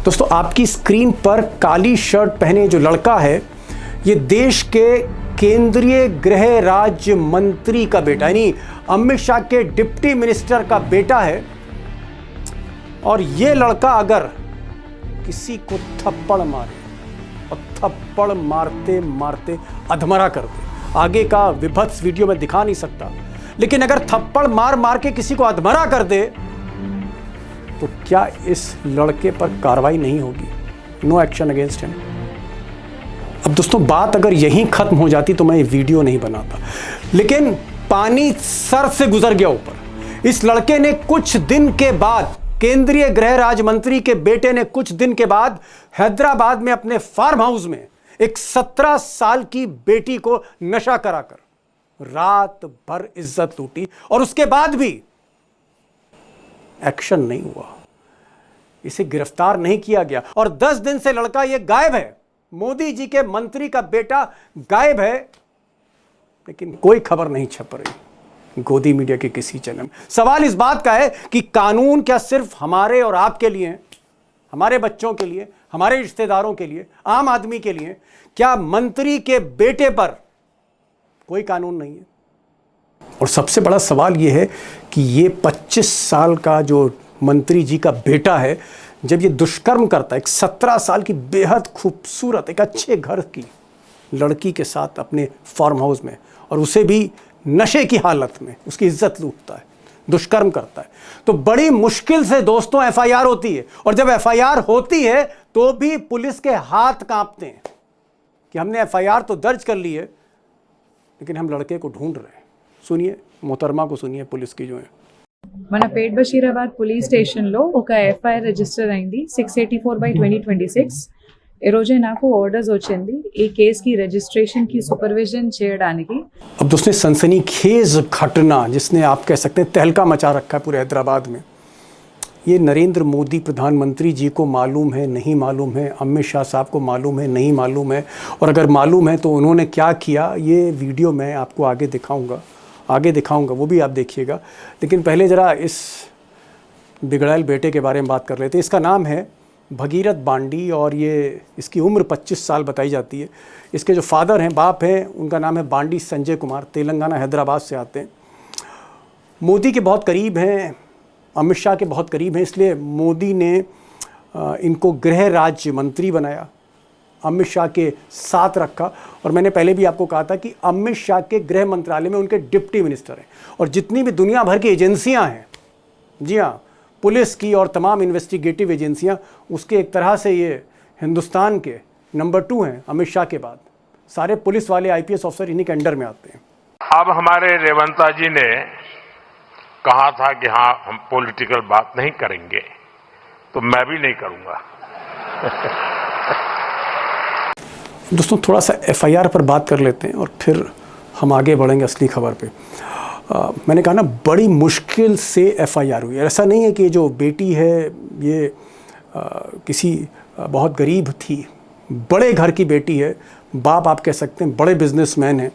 दोस्तों आपकी स्क्रीन पर काली शर्ट पहने जो लड़का है ये देश के केंद्रीय गृह राज्य मंत्री का बेटा यानी अमित शाह के डिप्टी मिनिस्टर का बेटा है। और ये लड़का अगर किसी को थप्पड़ मारे और थप्पड़ मारते मारते अधमरा कर दे, आगे का विभत्स वीडियो में दिखा नहीं सकता, लेकिन अगर थप्पड़ मार मार के किसी को अधमरा कर दे तो क्या इस लड़के पर कार्रवाई नहीं होगी? No action against him. अब दोस्तों बात अगर यहीं खत्म हो जाती तो मैं ये वीडियो नहीं बनाता, लेकिन पानी सर से गुजर गया ऊपर। इस लड़के ने कुछ दिन के बाद, केंद्रीय गृह राज्य मंत्री के बेटे ने कुछ दिन के बाद हैदराबाद में अपने फार्म हाउस में एक 17 साल की बेटी को नशा कराकर रात भर इज्जत लूटी और उसके बाद भी एक्शन नहीं हुआ, इसे गिरफ्तार नहीं किया गया। और 10 दिन से लड़का यह गायब है। मोदी जी के मंत्री का बेटा गायब है, लेकिन कोई खबर नहीं छप रही गोदी मीडिया के किसी चैनल में। सवाल इस बात का है कि कानून क्या सिर्फ हमारे और आपके लिए, हमारे बच्चों के लिए, हमारे रिश्तेदारों के लिए, आम आदमी के लिए? क्या मंत्री के बेटे पर कोई कानून नहीं है? और सबसे बड़ा सवाल यह है कि ये 25 साल का जो मंत्री जी का बेटा है, जब ये दुष्कर्म करता है एक 17 साल की बेहद खूबसूरत एक अच्छे घर की लड़की के साथ अपने फार्म हाउस में, और उसे भी नशे की हालत में उसकी इज्जत लूटता है, दुष्कर्म करता है, तो बड़ी मुश्किल से दोस्तों एफआईआर होती है। और जब एफआईआर होती है तो भी पुलिस के हाथ कांपते हैं कि हमने एफआईआर तो दर्ज कर ली है, लेकिन हम लड़के को ढूंढ रहे हैं। सुनिए, मोहतरमा को सुनिए पुलिस की जो है। మన పేట్ బషీరాబాద్ పోలీస్ స్టేషన్లో ఒక ఎఫ్ఐఆర్ రిజిస్టర్ అయింది 684/2026। ఈ రోజే నాకు ఆర్డర్స్ వచ్చింది ఈ కేసుకి రిజిస్ట్రేషన్ की सुपरविजन చేయడానికి। अब दोस्तों सनसनीखेज घटना जिसने आप कह सकते हैं तहलका मचा रखा है पूरे हैदराबाद में, ये नरेंद्र मोदी प्रधानमंत्री जी को मालूम है, नहीं मालूम है? अमित शाह साहब को मालूम है, नहीं मालूम है? और अगर मालूम है तो उन्होंने क्या किया, ये वीडियो मैं आपको आगे दिखाऊंगा, वो भी आप देखिएगा। लेकिन पहले ज़रा इस बिगड़ैल बेटे के बारे में बात कर रहे थे। इसका नाम है भगीरथ बांडी और ये इसकी उम्र 25 साल बताई जाती है। इसके जो फादर हैं, बाप हैं, उनका नाम है बांडी संजय कुमार, तेलंगाना हैदराबाद से आते हैं। मोदी के बहुत करीब हैं, अमित शाह के बहुत करीब हैं, इसलिए मोदी ने इनको गृह राज्य मंत्री बनाया, अमित शाह के साथ रखा। और मैंने पहले भी आपको कहा था कि अमित शाह के गृह मंत्रालय में उनके डिप्टी मिनिस्टर हैं। और जितनी भी दुनिया भर की एजेंसियां हैं, जी हाँ, पुलिस की और तमाम इन्वेस्टिगेटिव एजेंसियां, उसके एक तरह से ये हिंदुस्तान के नंबर 2 हैं अमित शाह के बाद। सारे पुलिस वाले आईपीएस ऑफिसर इन्हीं के अंडर में आते हैं। अब हमारे रेवंता जी ने कहा था कि हाँ हम पॉलिटिकल बात नहीं करेंगे, तो मैं भी नहीं करूंगा। दोस्तों थोड़ा सा एफआईआर पर बात कर लेते हैं और फिर हम आगे बढ़ेंगे असली खबर पे। मैंने कहा ना, बड़ी मुश्किल से एफआईआर हुई। ऐसा नहीं है कि जो बेटी है ये किसी बहुत गरीब थी, बड़े घर की बेटी है, बाप आप कह सकते हैं बड़े बिजनेसमैन हैं,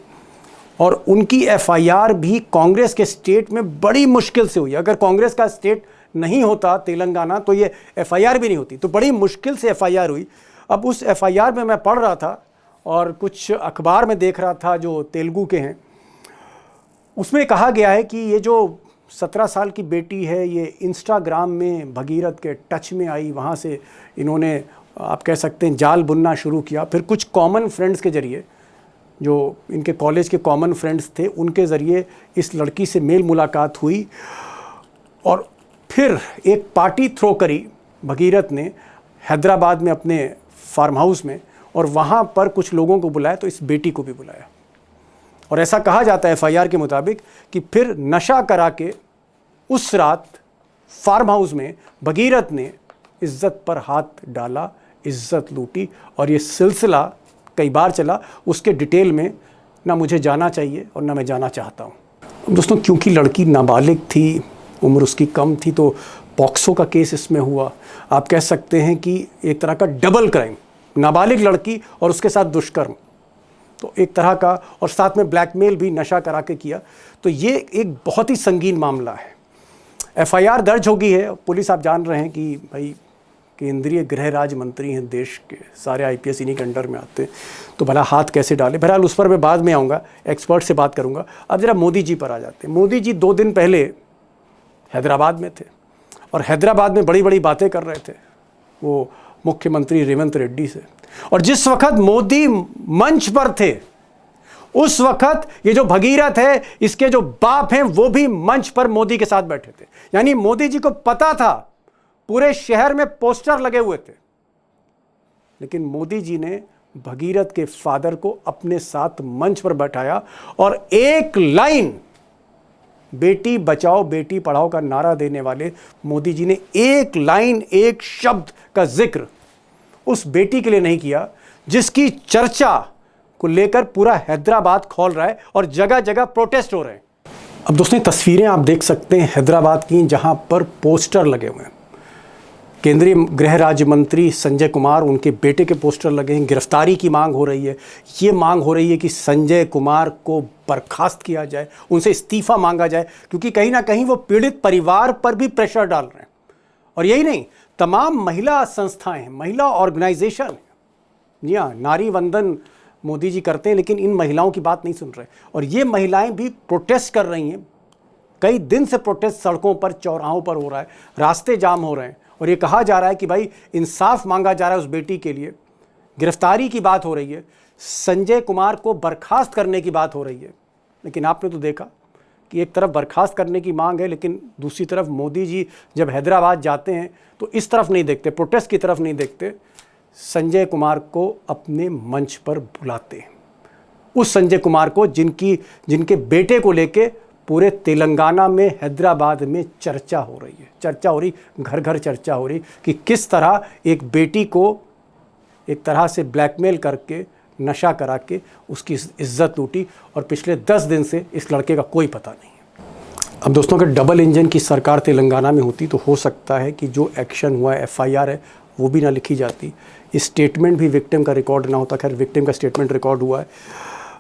और उनकी एफआईआर भी कांग्रेस के स्टेट में बड़ी मुश्किल से हुई। अगर कांग्रेस का स्टेट नहीं होता तेलंगाना तो ये एफआईआर भी नहीं होती, तो बड़ी मुश्किल से एफआईआर हुई। अब उस एफआईआर में मैं पढ़ रहा था और कुछ अखबार में देख रहा था जो तेलुगु के हैं, उसमें कहा गया है कि ये जो 17 साल की बेटी है ये इंस्टाग्राम में भगीरथ के टच में आई, वहाँ से इन्होंने आप कह सकते हैं जाल बुनना शुरू किया। फिर कुछ कॉमन फ्रेंड्स के ज़रिए, जो इनके कॉलेज के कॉमन फ्रेंड्स थे, उनके ज़रिए इस लड़की से मेल मुलाकात हुई और फिर एक पार्टी थ्रो करी भगीरथ ने हैदराबाद में अपने फार्म हाउस में, और वहाँ पर कुछ लोगों को बुलाया, तो इस बेटी को भी बुलाया। और ऐसा कहा जाता है एफआईआर के मुताबिक कि फिर नशा करा के उस रात फार्म हाउस में भगीरथ ने इज्जत पर हाथ डाला, इज्जत लूटी, और ये सिलसिला कई बार चला। उसके डिटेल में ना मुझे जाना चाहिए और ना मैं जाना चाहता हूँ। दोस्तों क्योंकि लड़की नाबालिग थी, उम्र उसकी कम थी, तो पॉक्सो का केस इसमें हुआ। आप कह सकते हैं कि एक तरह का डबल क्राइम, नाबालिग लड़की और उसके साथ दुष्कर्म, तो एक तरह का, और साथ में ब्लैकमेल भी नशा करा के किया। तो ये एक बहुत ही संगीन मामला है। एफआईआर दर्ज हो गई है। पुलिस आप जान रहे हैं कि भाई केंद्रीय गृह राज्य मंत्री हैं देश के, सारे आईपीएस इन्हीं के अंडर में आते हैं, तो भला हाथ कैसे डाले। बहरहाल उस पर मैं बाद में आऊँगा, एक्सपर्ट से बात करूँगा। अब जरा मोदी जी पर आ जाते हैं। मोदी जी 2 दिन पहले हैदराबाद में थे और हैदराबाद में बड़ी बड़ी बातें कर रहे थे वो मुख्यमंत्री रेवंत रेड्डी से। और जिस वक्त मोदी मंच पर थे उस वक्त ये जो भगीरथ है, इसके जो बाप हैं, वो भी मंच पर मोदी के साथ बैठे थे। यानी मोदी जी को पता था, पूरे शहर में पोस्टर लगे हुए थे, लेकिन मोदी जी ने भगीरथ के फादर को अपने साथ मंच पर बैठाया और एक लाइन बेटी बचाओ बेटी पढ़ाओ का नारा देने वाले मोदी जी ने एक लाइन, एक शब्द का जिक्र उस बेटी के लिए नहीं किया जिसकी चर्चा को लेकर पूरा हैदराबाद खोल रहा है और जगह जगह प्रोटेस्ट हो रहे हैं। अब दोस्तों तस्वीरें आप देख सकते हैं हैदराबाद की, जहां पर पोस्टर लगे हुए हैं। केंद्रीय गृह राज्य मंत्री संजय कुमार, उनके बेटे के पोस्टर लगे हैं। गिरफ्तारी की मांग हो रही है। ये मांग हो रही है कि संजय कुमार को बर्खास्त किया जाए, उनसे इस्तीफा मांगा जाए, क्योंकि कहीं ना कहीं वो पीड़ित परिवार पर भी प्रेशर डाल रहे हैं। और यही नहीं, तमाम महिला संस्थाएं, महिला ऑर्गेनाइजेशन, जी हाँ, नारी वंदन मोदी जी करते हैं, लेकिन इन महिलाओं की बात नहीं सुन रहे। और ये महिलाएं भी प्रोटेस्ट कर रही हैं। कई दिन से प्रोटेस्ट सड़कों पर, चौराहों पर हो रहा है, रास्ते जाम हो रहे हैं और ये कहा जा रहा है कि भाई इंसाफ मांगा जा रहा है उस बेटी के लिए। गिरफ्तारी की बात हो रही है, संजय कुमार को बर्खास्त करने की बात हो रही है। लेकिन आपने तो देखा कि एक तरफ बर्खास्त करने की मांग है, लेकिन दूसरी तरफ मोदी जी जब हैदराबाद जाते हैं तो इस तरफ नहीं देखते, प्रोटेस्ट की तरफ नहीं देखते, संजय कुमार को अपने मंच पर बुलाते हैं। उस संजय कुमार को जिनके बेटे को लेके पूरे तेलंगाना में, हैदराबाद में चर्चा हो रही है, चर्चा हो रही, घर घर चर्चा हो रही कि किस तरह एक बेटी को एक तरह से ब्लैकमेल करके, नशा करा के उसकी इज्जत लूटी और पिछले 10 दिन से इस लड़के का कोई पता नहीं है। अब दोस्तों अगर डबल इंजन की सरकार तेलंगाना में होती तो हो सकता है कि जो एक्शन हुआ है, एफआईआर है, वो भी ना लिखी जाती, स्टेटमेंट भी विक्टिम का रिकॉर्ड ना होता। खैर विक्टिम का स्टेटमेंट रिकॉर्ड हुआ है।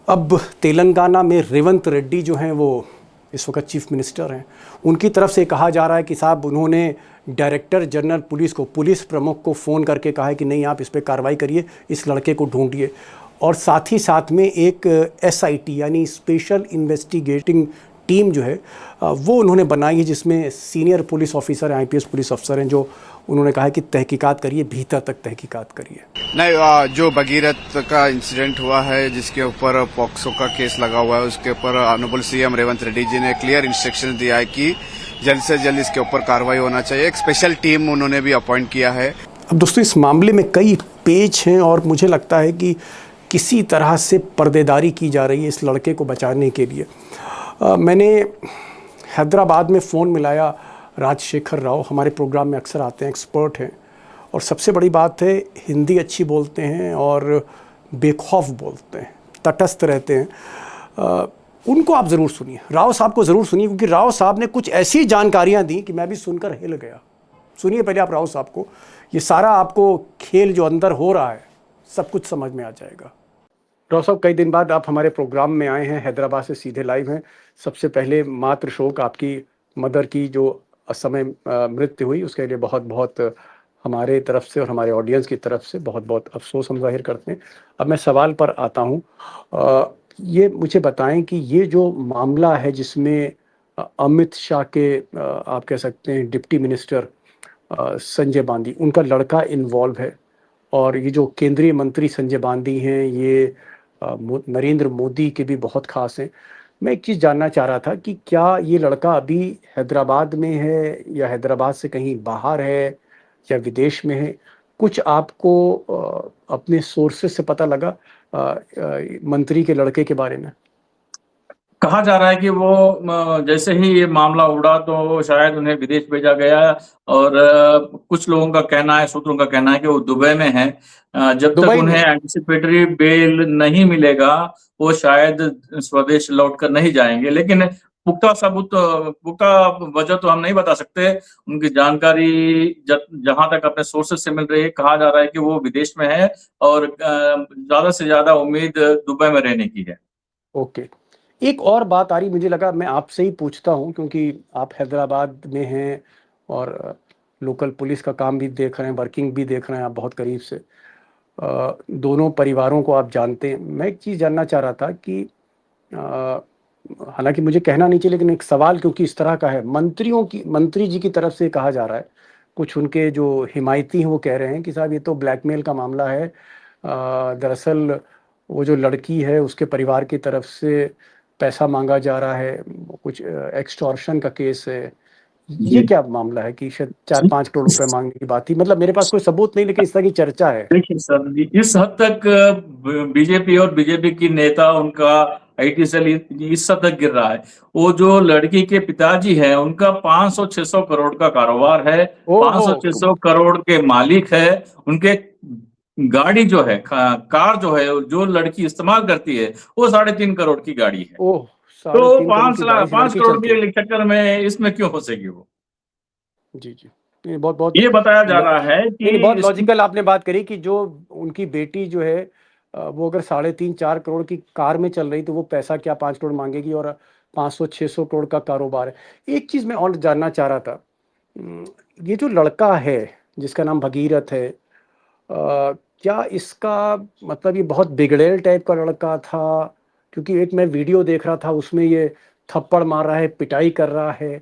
अब तेलंगाना में रेवंत रेड्डी जो हैं वो इस वक्त चीफ मिनिस्टर हैं, उनकी तरफ से कहा जा रहा है कि साहब उन्होंने डायरेक्टर जनरल पुलिस को, पुलिस प्रमुख को फ़ोन करके कहा है कि नहीं आप इस पर कार्रवाई करिए, इस लड़के को ढूंढिए। और साथ ही साथ में एक एसआईटी यानी स्पेशल इन्वेस्टिगेटिंग टीम जो है वो उन्होंने बनाई है, जिसमें सीनियर पुलिस ऑफिसर हैं, आईपीएस पुलिस अफसर हैं, जो उन्होंने कहा है कि तहकीकात करिए, भीतर तक तहकीकात करिए। नहीं, जो भगीरथ का इंसिडेंट हुआ है जिसके ऊपर पॉक्सो का केस लगा हुआ है, उसके ऊपर ऑनरेबल सीएम रेवंत रेड्डी जी ने क्लियर इंस्ट्रक्शन दिया है कि जल्द से जल्द इसके ऊपर कार्रवाई होना चाहिए। एक स्पेशल टीम उन्होंने भी अपॉइंट किया है। अब दोस्तों इस मामले में कई पेच हैं और मुझे लगता है कि किसी तरह से पर्देदारी की जा रही है इस लड़के को बचाने के लिए। मैंने हैदराबाद में फ़ोन मिलाया राजशेखर राव, हमारे प्रोग्राम में अक्सर आते हैं, एक्सपर्ट हैं, और सबसे बड़ी बात है हिंदी अच्छी बोलते हैं और बेखौफ बोलते हैं, तटस्थ रहते हैं। उनको आप ज़रूर सुनिए, राव साहब को ज़रूर सुनिए, क्योंकि राव साहब ने कुछ ऐसी जानकारियाँ दी कि मैं भी सुनकर हिल गया। सुनिए पहले आप राव साहब को, ये सारा आपको खेल जो अंदर हो रहा है सब कुछ समझ में आ जाएगा। राव साहब कई दिन बाद आप हमारे प्रोग्राम में आए हैं, हैदराबाद से सीधे लाइव हैं। सबसे पहले मातृ शोक, आपकी मदर की जो असमय मृत्यु हुई, उसके लिए बहुत बहुत हमारे तरफ से और हमारे ऑडियंस की तरफ से बहुत बहुत अफसोस हम जाहिर करते हैं। अब मैं सवाल पर आता हूँ, ये मुझे बताएं कि ये जो मामला है जिसमें अमित शाह के आप कह सकते हैं डिप्टी मिनिस्टर संजय बांदी, उनका लड़का इन्वॉल्व है, और ये जो केंद्रीय मंत्री संजय बांदी हैं ये नरेंद्र मोदी के भी बहुत खास हैं। मैं एक चीज़ जानना चाह रहा था कि क्या ये लड़का अभी हैदराबाद में है या हैदराबाद से कहीं बाहर है या विदेश में है? कुछ आपको अपने सोर्सेस से पता लगा मंत्री के लड़के के बारे में? कहा जा रहा है कि वो जैसे ही ये मामला उड़ा तो शायद उन्हें विदेश भेजा गया, और कुछ लोगों का कहना है, सूत्रों का कहना है कि वो दुबई में है। जब तक उन्हें एंटिसिपेटरी बेल नहीं मिलेगा वो शायद स्वदेश लौटकर नहीं जाएंगे। लेकिन पुख्ता सबूत, पुख्ता वजह तो हम नहीं बता सकते। उनकी जानकारी जहां तक अपने सोर्सेज से मिल रही है, कहा जा रहा है कि वो विदेश में है और ज्यादा से ज्यादा उम्मीद दुबई में रहने की है। ओके, एक और बात आ रही, मुझे लगा मैं आपसे ही पूछता हूँ क्योंकि आप हैदराबाद में हैं और लोकल पुलिस का काम भी देख रहे हैं, वर्किंग भी देख रहे हैं आप बहुत करीब से। दोनों परिवारों को आप जानते हैं। मैं एक चीज़ जानना चाह रहा था कि हालांकि मुझे कहना नहीं चाहिए, लेकिन एक सवाल क्योंकि इस तरह का है, मंत्री जी की तरफ से कहा जा रहा है, कुछ उनके जो हिमायती हैं वो कह रहे हैं कि साहब ये तो ब्लैकमेल का मामला है। दरअसल वो जो लड़की है उसके परिवार की तरफ से पैसा मांगा जा रहा है, कुछ एक्सटॉर्शन का केस है। ये जी क्या मामला है कि शायद 4-5 करोड़ रुपए मांगने की बात थी? मतलब मेरे पास कोई सबूत नहीं, लेकिन इस तरह की चर्चा है। देखिए सर, इस हद तक बीजेपी और बीजेपी की नेता उनका आईटी सेल इस हद तक गिर रहा है। वो जो लड़की के पिताजी हैं उनका 500-600 करोड़ का कारोबार है, ओहो। 500-600 करोड़ के मालिक है। उनके गाड़ी जो है, कार जो है, जो लड़की इस्तेमाल करती है वो 3.5 करोड़ की गाड़ी है। ओह, तो 3.5 करोड़ की गाड़ी से 5 लड़की करोड़ चलती है? के चक्कर में इसमें क्यों फंसेगी वो? जी जी। नहीं, बहुत बहुत ये बताया जा रहा है नहीं कि नहीं, बहुत इसकी लॉजिकल आपने बात करी कि जो उनकी बेटी जो है वो अगर 3.5-4 करोड़ की कार में चल रही तो वो पैसा क्या 5 करोड़ मांगेगी, और 500-600 करोड़ का कारोबार है। एक चीज़ मैं और जानना चाह रहा था। अम, ये जो लड़का है जिसका नाम भगीरथ है, क्या इसका मतलब ये बहुत बिगड़ैल टाइप का लड़का था? क्योंकि एक मैं वीडियो देख रहा था उसमें ये थप्पड़ मार रहा है, पिटाई कर रहा है,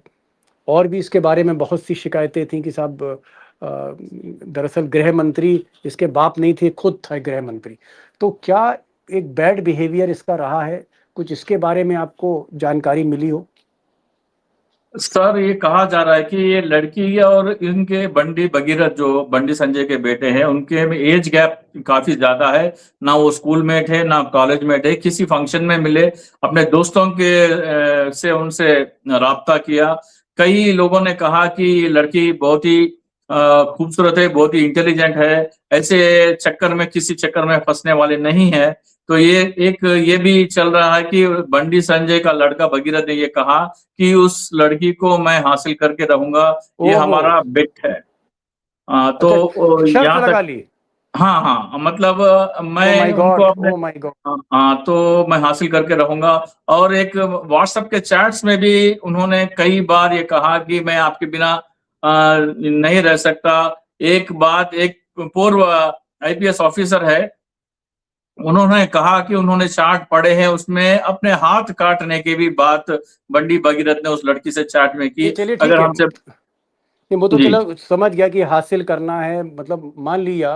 और भी इसके बारे में बहुत सी शिकायतें थी कि साहब दरअसल गृह मंत्री इसके बाप नहीं थे, खुद था गृह मंत्री। तो क्या एक बैड बिहेवियर इसका रहा है? कुछ इसके बारे में आपको जानकारी मिली हो? सर, ये कहा जा रहा है कि ये लड़की और इनके बंडी भगीरथ, जो बंडी संजय के बेटे हैं, उनके में एज गैप काफी ज्यादा है। ना वो स्कूल मेट है, ना कॉलेज मेट है। किसी फंक्शन में मिले, अपने दोस्तों के से उनसे राब्ता किया। कई लोगों ने कहा कि ये लड़की बहुत ही खूबसूरत है, बहुत ही इंटेलिजेंट है, ऐसे चक्कर में, किसी चक्कर में फंसने वाले नहीं है। तो ये भी चल रहा है कि बंडी संजय का लड़का भगीरथ ने ये कहा कि उस लड़की को मैं हासिल करके रहूंगा, ये ओहो। हमारा बेट है। अच्छा, शर्त यहाँ तक, लगा ली? हाँ हाँ, मतलब ओ मैं माय उनको गॉड, अपने, ओ माय गॉड। हाँ, तो मैं हासिल करके रहूंगा। और एक व्हाट्सएप के चैट्स में भी उन्होंने कई बार ये कहा कि मैं आपके बिना नहीं रह सकता। एक पूर्व आईपीएस ऑफिसर है, उन्होंने कहा कि उन्होंने चार्ट पढ़े हैं, उसमें अपने हाथ काटने की भी बात बंडी भगीरथ ने उस लड़की से चैट में की। नहीं चलिए ठीक अगर है। हमसे, नहीं, वो तो जी, चलो समझ गया कि हासिल करना है, मतलब मान लिया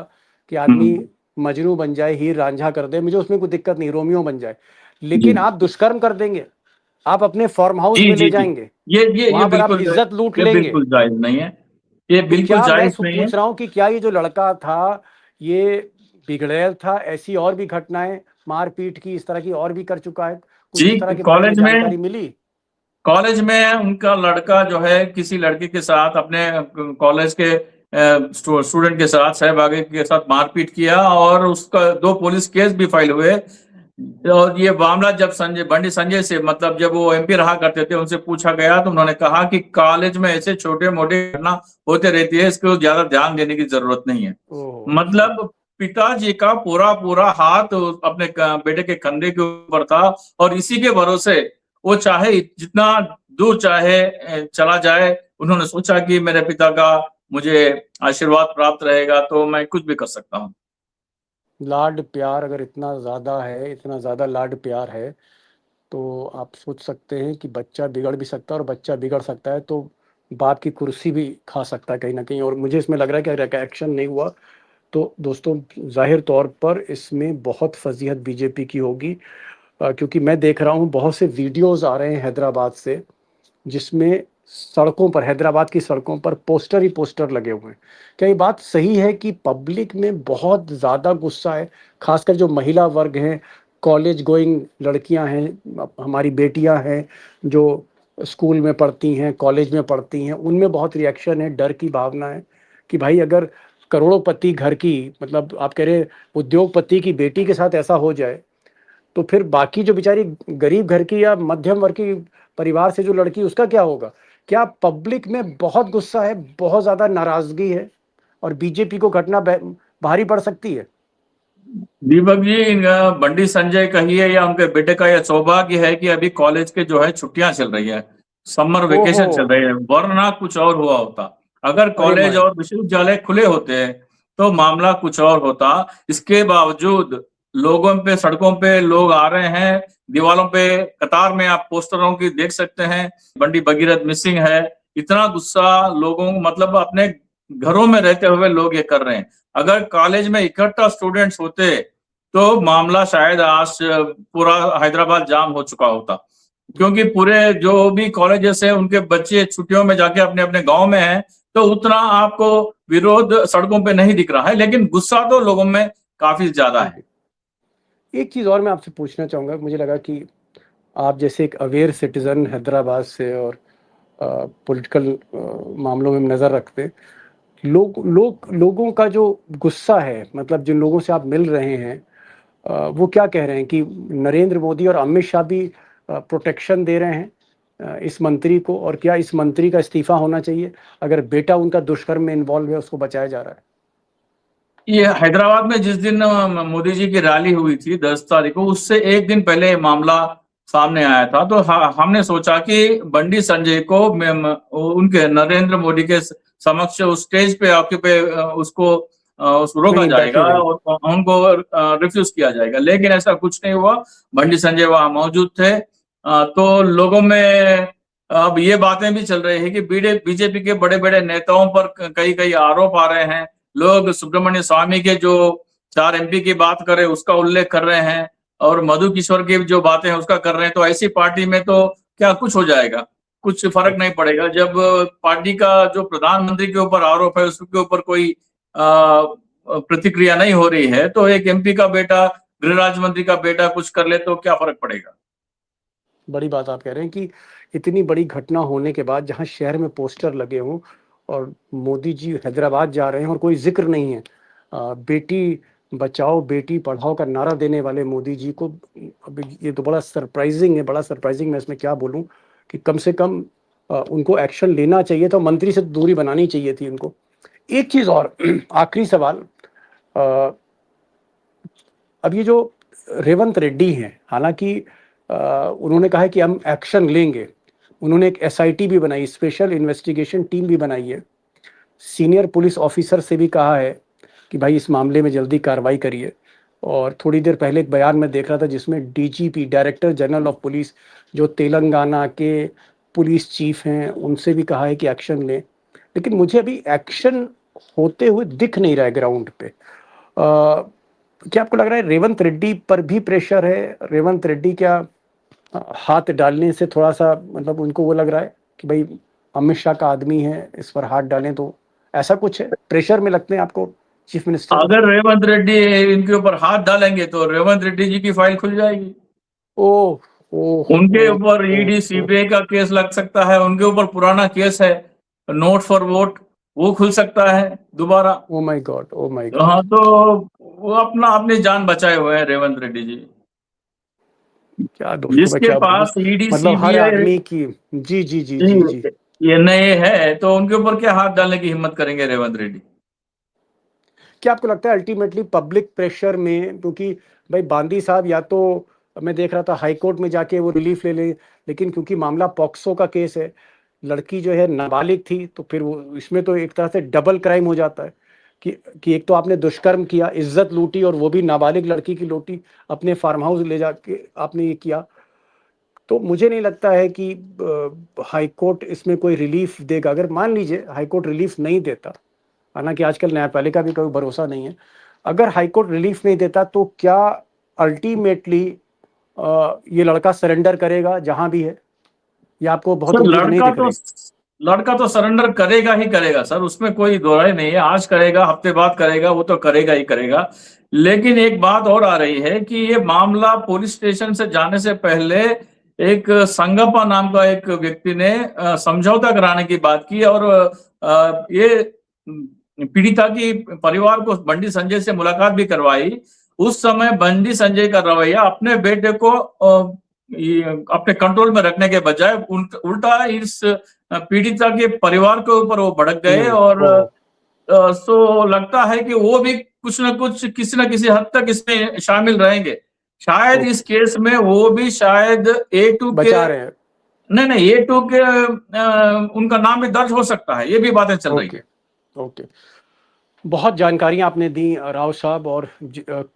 कि आदमी हम्म, मजनू बन जाए, हीर रांझा कर दे, मुझे उसमें कोई दिक्कत नहीं, रोमियो बन जाए। जी, लेकिन आप दुष्कर्म कर देंगे, आप अपने फार्म हाउस जी, में ले जी, जी, जाएंगे, ये वहां पर आप बिल्कुल, इज्जत लूट ये लेंगे। बिल्कुल जायज नहीं है। ये तो बिल्कुल क्या मैं जायज नहीं है। पूछ रहा हूँ कि क्या ये जो लड़का था ये बिगड़ैल था? ऐसी और भी घटनाएं मारपीट की इस तरह की और भी कर चुका है? कुछ जी, इस तरह के बारे में कॉलेज में जानकारी मिली? कॉलेज में उनका लड़का जो है किसी लड़की के साथ, अपने कॉलेज के स्टूडेंट के साथ, सहभागी के साथ मारपीट किया, और उसका 2 पुलिस केस भी फाइल हुए। और ये मामला जब बंडी संजय से, मतलब जब वो एमपी रहा करते थे, उनसे पूछा गया तो उन्होंने कहा कि कॉलेज में ऐसे छोटे मोटे घटना होते रहती है, इसको ज्यादा ध्यान देने की जरूरत नहीं है। ओह अच्छा। मतलब पिताजी का पूरा पूरा हाथ अपने बेटे के कंधे के ऊपर था, और इसी के भरोसे वो चाहे जितना दूर चाहे चला जाए। उन्होंने सोचा कि मेरे पिता का मुझे आशीर्वाद प्राप्त रहेगा तो मैं कुछ भी कर सकता हूँ। लाड प्यार अगर इतना ज़्यादा है, इतना ज़्यादा लाड प्यार है, तो आप सोच सकते हैं कि बच्चा बिगड़ भी सकता है, और बच्चा बिगड़ सकता है तो बाप की कुर्सी भी खा सकता है कहीं ना कहीं। और मुझे इसमें लग रहा है कि अगर एक्शन नहीं हुआ तो दोस्तों जाहिर तौर पर इसमें बहुत फजीहत बीजेपी की होगी। क्योंकि मैं देख रहा हूँ बहुत से वीडियोस आ रहे हैं हैदराबाद से, जिसमें सड़कों पर, हैदराबाद की सड़कों पर पोस्टर ही पोस्टर लगे हुए हैं। क्या ये बात सही है कि पब्लिक में बहुत ज़्यादा गुस्सा है, खासकर जो महिला वर्ग हैं, कॉलेज गोइंग लड़कियां हैं, हमारी बेटियां हैं जो स्कूल में पढ़ती हैं, कॉलेज में पढ़ती हैं, उनमें बहुत रिएक्शन है, डर की भावना है कि भाई अगर करोड़पति घर की, मतलब आप कह रहे उद्योगपति की बेटी के साथ ऐसा हो जाए, तो फिर बाकी जो बेचारी गरीब घर की या मध्यम वर्ग की परिवार से जो लड़की, उसका क्या होगा? क्या पब्लिक में बहुत गुस्सा है, बहुत ज़्यादा नाराज़गी है, और बीजेपी को घटना भारी पड़ सकती है? दीपक जी, बंडी संजय कहिए या उनके बेटे का यह सौभाग्य है कि अभी कॉलेज के जो है छुट्टियां चल रही है, समर ओहो। वेकेशन चल रही है, वरना कुछ और हुआ होता। अगर कॉलेज माय। और विश्वविद्यालय खुले होते तो मामला कुछ और होता। इसके बावजूद लोगों पे, सड़कों पे लोग आ रहे हैं, दीवारों पे कतार में आप पोस्टरों की देख सकते हैं, बंडी भगीरथ मिसिंग है। इतना गुस्सा लोगों, मतलब अपने घरों में रहते हुए लोग ये कर रहे हैं। अगर कॉलेज में इकट्ठा स्टूडेंट्स होते तो मामला शायद आज पूरा हैदराबाद जाम हो चुका होता, क्योंकि पूरे जो भी कॉलेजेस है उनके बच्चे छुट्टियों में जाके अपने अपने गांव में हैं, तो उतना आपको विरोध सड़कों पे नहीं दिख रहा है, लेकिन गुस्सा तो लोगों में काफी ज्यादा है। एक चीज़ और मैं आपसे पूछना चाहूँगा, मुझे लगा कि आप जैसे एक अवेयर सिटीज़न हैदराबाद से और पॉलिटिकल मामलों में नज़र रखते हैं, लोगों का जो गुस्सा है, मतलब जिन लोगों से आप मिल रहे हैं, वो क्या कह रहे हैं कि नरेंद्र मोदी और अमित शाह भी प्रोटेक्शन दे रहे हैं इस मंत्री को, और क्या इस मंत्री का इस्तीफा होना चाहिए अगर बेटा उनका दुष्कर्म में इन्वॉल्व है, उसको बचाया जा रहा है? ये हैदराबाद में जिस दिन मोदी जी की रैली हुई थी 10 तारीख को, उससे एक दिन पहले ये मामला सामने आया था। तो हमने सोचा कि बंडी संजय को उनके नरेंद्र मोदी के समक्ष उस स्टेज पे ऑक्यूपे उसको रोका नहीं, जाएगा बैठने देंगे। और उनको रिफ्यूज किया जाएगा, लेकिन ऐसा कुछ नहीं हुआ। बंडी संजय वहां मौजूद थे। तो लोगों में अब ये बातें भी चल रही है कि बीजेपी के बड़े बड़े नेताओं पर कई कई आरोप आ रहे हैं। लोग सुब्रमण्य स्वामी के जो 4 MP की बात कर रहे हैं उसका उल्लेख कर रहे हैं, और मधु किशोर की जो बातें हैं उसका कर रहे हैं। तो ऐसी पार्टी में तो क्या कुछ हो जाएगा, कुछ फर्क नहीं पड़ेगा। जब पार्टी का जो प्रधानमंत्री के ऊपर आरोप है उसके ऊपर कोई प्रतिक्रिया नहीं हो रही है, तो एक MP का बेटा, गृह राज्य मंत्री का बेटा कुछ कर ले तो क्या फर्क पड़ेगा। बड़ी बात आप कह रहे हैं कि इतनी बड़ी घटना होने के बाद जहां शहर में पोस्टर लगे हों और मोदी जी हैदराबाद जा रहे हैं और कोई जिक्र नहीं है बेटी बचाओ बेटी पढ़ाओ का नारा देने वाले मोदी जी को, अब ये तो बड़ा सरप्राइजिंग है, बड़ा सरप्राइजिंग। मैं इसमें क्या बोलूं कि कम से कम उनको एक्शन लेना चाहिए था, मंत्री से दूरी बनानी चाहिए थी उनको। एक चीज़ और आखिरी सवाल, अ, अब ये जो रेवंत रेड्डी हैं, हालांकि उन्होंने कहा है कि हम एक्शन लेंगे, उन्होंने एक SIT भी बनाई, स्पेशल इन्वेस्टिगेशन टीम भी बनाई है, सीनियर पुलिस ऑफिसर से भी कहा है कि भाई इस मामले में जल्दी कार्रवाई करिए। और थोड़ी देर पहले एक बयान में देख रहा था जिसमें DGP, director general of police, जो तेलंगाना के पुलिस चीफ हैं, उनसे भी कहा है कि एक्शन लें। लेकिन मुझे अभी एक्शन होते हुए दिख नहीं रहा है ग्राउंड पे। क्या आपको लग रहा है रेवंत रेड्डी पर भी प्रेशर है? रेवंत रेड्डी क्या हाथ डालने से थोड़ा सा, मतलब उनको वो लग रहा है कि भाई अमित शाह का आदमी है, इस पर हाथ डालें, तो ऐसा कुछ है, प्रेशर में लगते हैं आपको चीफ मिनिस्टर? अगर रेवंत रेड्डी इनके ऊपर हाथ डालेंगे तो रेवंत रेड्डी जी की फाइल खुल जाएगी। ओह ओह उनके ओह ऊपर ओह ED ओह, CBI का केस लग सकता है, उनके ऊपर पुराना केस है नोट फॉर वोट, वो खुल सकता है दोबारा। Oh my God, oh my तो हाँ, गॉड। तो वो अपनी जान बचाए हुए हैं रेवंत रेड्डी जी। क्या दोस्तों, मैं जिसके क्या बोलूं, पास ED मतलब हर CBI आदमी की। जी जी जी जी जी। ये नए है, तो उनके ऊपर क्या हाथ डालने की हिम्मत करेंगे रेवंत रेड्डी। क्या आपको लगता है अल्टीमेटली पब्लिक प्रेशर में, क्योंकि भाई बांदी साहब या तो, मैं देख रहा था हाई कोर्ट में जाके वो रिलीफ ले ले, लेकिन क्योंकि मामला पॉक्सो का केस है, लड़की जो है नाबालिग थी, तो फिर वो इसमें तो एक तरह से डबल क्राइम हो जाता है कि एक तो आपने दुष्कर्म किया, इज्जत लूटी, और वो भी नाबालिग लड़की की लूटी, अपने फार्म हाउस ले जाके आपने ये किया। तो मुझे नहीं लगता है कि हाई कोर्ट इसमें कोई रिलीफ देगा। अगर मान लीजिए हाई कोर्ट रिलीफ नहीं देता, हालांकि आजकल न्यायपालिका भी कोई भरोसा नहीं है, अगर हाईकोर्ट रिलीफ नहीं देता तो क्या अल्टीमेटली ये लड़का सरेंडर करेगा जहां भी है, या आपको बहुत सर उम्मीद नहीं दिख रही? लड़का तो सरेंडर करेगा ही करेगा सर, उसमें कोई दो राय नहीं है। आज करेगा, हफ्ते बाद करेगा, वो तो करेगा ही करेगा। लेकिन एक बात और आ रही है कि ये मामला पुलिस स्टेशन से जाने से पहले एक संगप्पा नाम का एक व्यक्ति ने समझौता कराने की बात की, और ये पीड़िता की परिवार को बंडी संजय से मुलाकात भी करवाई। उस समय बंडी संजय का रवैया अपने बेटे को अपने कंट्रोल में रखने के बजाय उल्टा इस पीड़िता के परिवार के ऊपर वो भड़क गए। और ओ, सो लगता है कि वो भी कुछ ना कुछ, किसी न किसी हद तक इसमें शामिल रहेंगे। शायद ओ, इस केस में वो भी शायद A2 के बचा रहे हैं। नहीं ये तो के उनका नाम भी दर्ज हो सकता है, ये भी बातें चल रही ओके है। ओके। बहुत जानकारियां आपने दी राव साहब, और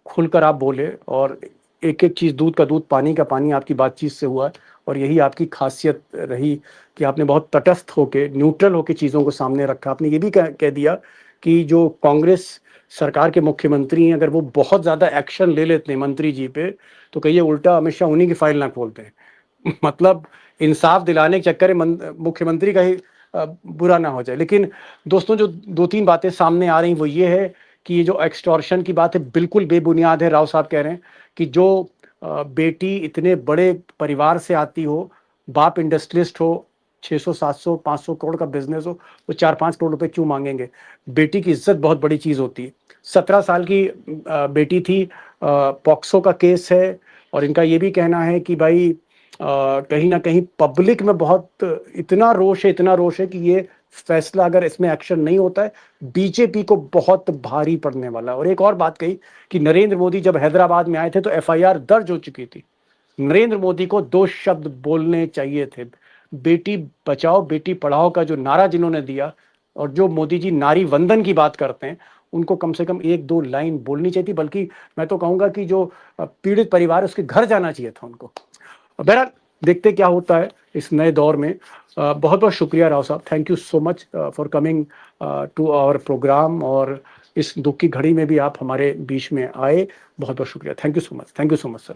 खुलकर आप बोले, और एक एक चीज़, दूध का दूध पानी का पानी आपकी बातचीत से हुआ है। और यही आपकी खासियत रही कि आपने बहुत तटस्थ होके, न्यूट्रल होके चीज़ों को सामने रखा। आपने ये भी कह दिया कि जो कांग्रेस सरकार के मुख्यमंत्री हैं, अगर वो बहुत ज़्यादा एक्शन ले लेते हैं मंत्री जी पे, तो कहिए उल्टा अमित शाह उन्हीं की फाइल ना खोलते हैं। मतलब इंसाफ दिलाने के चक्कर में मुख्यमंत्री का ही बुरा ना हो जाए। लेकिन दोस्तों, जो दो तीन बातें सामने आ रही वो ये है कि ये जो एक्सटॉर्शन की बात है बिल्कुल बेबुनियाद है। राव साहब कह रहे हैं कि जो बेटी इतने बड़े परिवार से आती हो, बाप इंडस्ट्रियलिस्ट हो, 600 700 500 करोड़ का बिजनेस हो, वो 4-5 करोड़ रुपए क्यों मांगेंगे? बेटी की इज्जत बहुत बड़ी चीज होती है। 17 साल की बेटी थी, पॉक्सो का केस है, और इनका ये भी कहना है कि भाई कहीं ना कहीं पब्लिक में बहुत इतना रोष है कि ये फैसला, अगर इसमें एक्शन नहीं होता है, बीजेपी को बहुत भारी पड़ने वाला है। और एक और बात कही कि नरेंद्र मोदी जब हैदराबाद में आए थे तो एफआईआर दर्ज हो चुकी थी। नरेंद्र मोदी को 2 शब्द बोलने चाहिए थे। बेटी बचाओ बेटी पढ़ाओ का जो नारा जिन्होंने दिया, और जो मोदी जी नारी वंदन की बात करते हैं, उनको कम से कम 1-2 लाइन बोलनी चाहिए थी। बल्कि मैं तो कहूंगा कि जो पीड़ित परिवार है उसके घर जाना चाहिए था उनको। बहरहाल, देखते क्या होता है इस नए दौर में। बहुत बहुत शुक्रिया राव साहब, thank you so much for coming to our programme, और इस दुख की घड़ी में भी आप हमारे बीच में आए। बहुत बहुत शुक्रिया, thank you so much sir.